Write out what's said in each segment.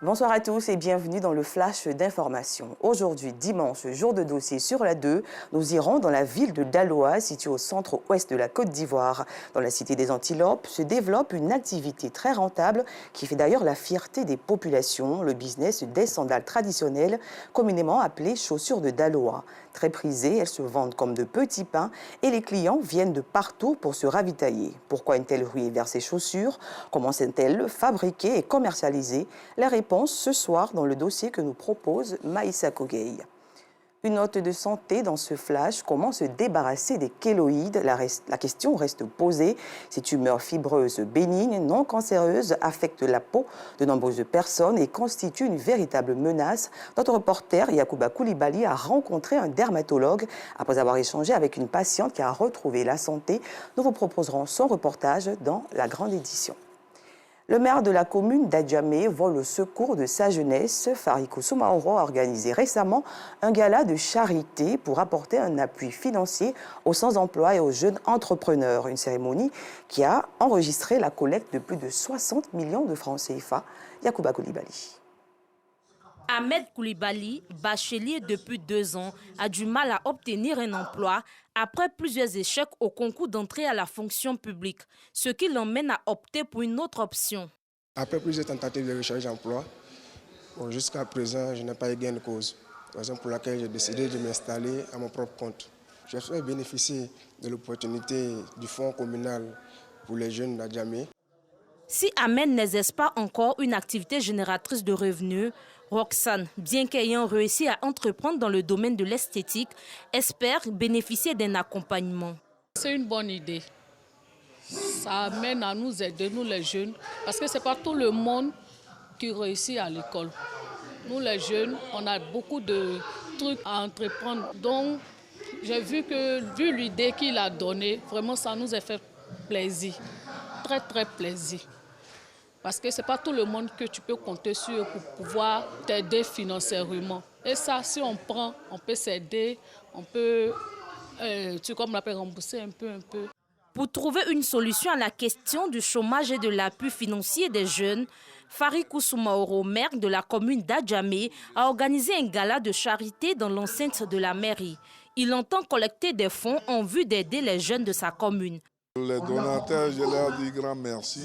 Bonsoir à tous et bienvenue dans le Flash d'information. Aujourd'hui, dimanche, jour de dossier sur la 2, nous irons dans la ville de Daloa, située au centre-ouest de la Côte d'Ivoire. Dans la cité des Antilopes se développe une activité très rentable qui fait d'ailleurs la fierté des populations, le business des sandales traditionnelles, communément appelées chaussures de Daloa. Très prisées, elles se vendent comme de petits pains et les clients viennent de partout pour se ravitailler. Pourquoi une telle ruée vers ces chaussures? Comment sont-elles fabriquées et commercialisées? La réponse ce soir dans le dossier que nous propose Maïssa Kogei. Une note de santé dans ce flash, comment se débarrasser des kéloïdes? La question reste posée. Ces tumeurs fibreuses bénignes, non cancéreuses, affectent la peau de nombreuses personnes et constituent une véritable menace. Notre reporter Yacouba Koulibaly a rencontré un dermatologue après avoir échangé avec une patiente qui a retrouvé la santé. Nous vous proposerons son reportage dans la grande édition. Le maire de la commune d'Adjamé vole au secours de sa jeunesse. Farikou Soumaoro a organisé récemment un gala de charité pour apporter un appui financier aux sans-emploi et aux jeunes entrepreneurs. Une cérémonie qui a enregistré la collecte de plus de 60 millions de francs CFA. Yacouba Koulibaly. Ahmed Koulibaly, bachelier depuis 2 ans, a du mal à obtenir un emploi après plusieurs échecs au concours d'entrée à la fonction publique, ce qui l'emmène à opter pour une autre option. Après plusieurs tentatives de recherche d'emploi, jusqu'à présent, je n'ai pas eu gain de cause. Raison pour laquelle j'ai décidé de m'installer à mon propre compte. Je souhaite bénéficier de l'opportunité du fonds communal pour les jeunes d'Adjamé. Si Ahmed n'exerce pas encore une activité génératrice de revenus, Roxane, bien qu'ayant réussi à entreprendre dans le domaine de l'esthétique, espère bénéficier d'un accompagnement. C'est une bonne idée. Ça amène à nous aider, nous les jeunes, parce que ce n'est pas tout le monde qui réussit à l'école. Nous les jeunes, on a beaucoup de trucs à entreprendre. Donc, j'ai vu l'idée qu'il a donnée, vraiment ça nous a fait plaisir, très très plaisir. Parce que ce n'est pas tout le monde que tu peux compter sur pour pouvoir t'aider financièrement. Et ça, si on prend, on peut s'aider, on peut, comme on l'appelle, rembourser un peu. Pour trouver une solution à la question du chômage et de l'appui financier des jeunes, Farikou Soumaoro, maire de la commune d'Adjamé, a organisé un gala de charité dans l'enceinte de la mairie. Il entend collecter des fonds en vue d'aider les jeunes de sa commune. Les donateurs, je leur dis grand merci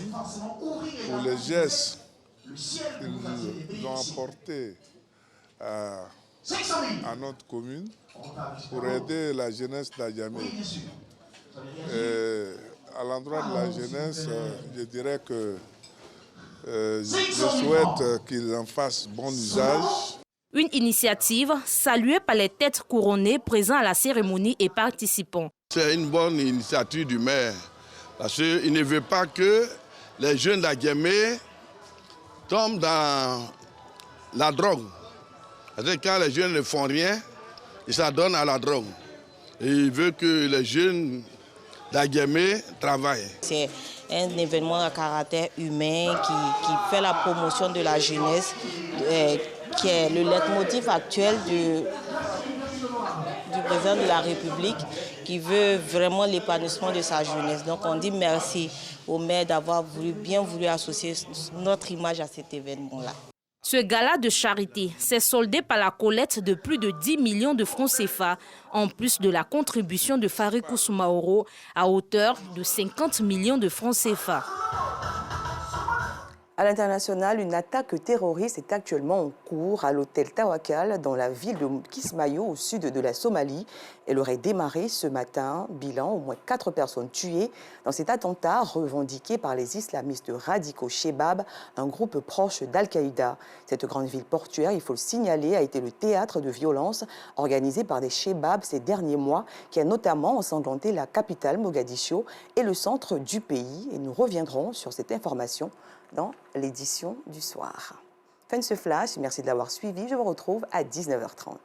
pour les gestes qu'ils ont apportés à notre commune pour aider la jeunesse d'Adjamé. À l'endroit de la jeunesse, je dirais que je souhaite qu'ils en fassent bon usage. Une initiative saluée par les têtes couronnées présents à la cérémonie et participants. C'est une bonne initiative du maire, parce qu'il ne veut pas que les jeunes d'Adjamé tombent dans la drogue. Parce que quand les jeunes ne font rien, ils s'adonnent à la drogue. Et il veut que les jeunes d'Adjamé travaillent. C'est un événement à caractère humain qui fait la promotion de la jeunesse, qui est le leitmotiv actuel du président de la République, qui veut vraiment l'épanouissement de sa jeunesse. Donc on dit merci au maire d'avoir bien voulu associer notre image à cet événement-là. Ce gala de charité s'est soldé par la collecte de plus de 10 millions de francs CFA, en plus de la contribution de Farikou Soumaoro à hauteur de 50 millions de francs CFA. À l'international, une attaque terroriste est actuellement en cours à l'hôtel Tawakal dans la ville de Kismayo au sud de la Somalie. Elle aurait démarré ce matin. Bilan, au moins 4 personnes tuées dans cet attentat revendiqué par les islamistes radicaux Shebab, un groupe proche d'Al-Qaïda. Cette grande ville portuaire, il faut le signaler, a été le théâtre de violences organisées par des Shebab ces derniers mois, qui a notamment ensanglanté la capitale Mogadiscio et le centre du pays. Et nous reviendrons sur cette information dans l'édition du soir. Fin de ce flash, merci de l'avoir suivi. Je vous retrouve à 19h30.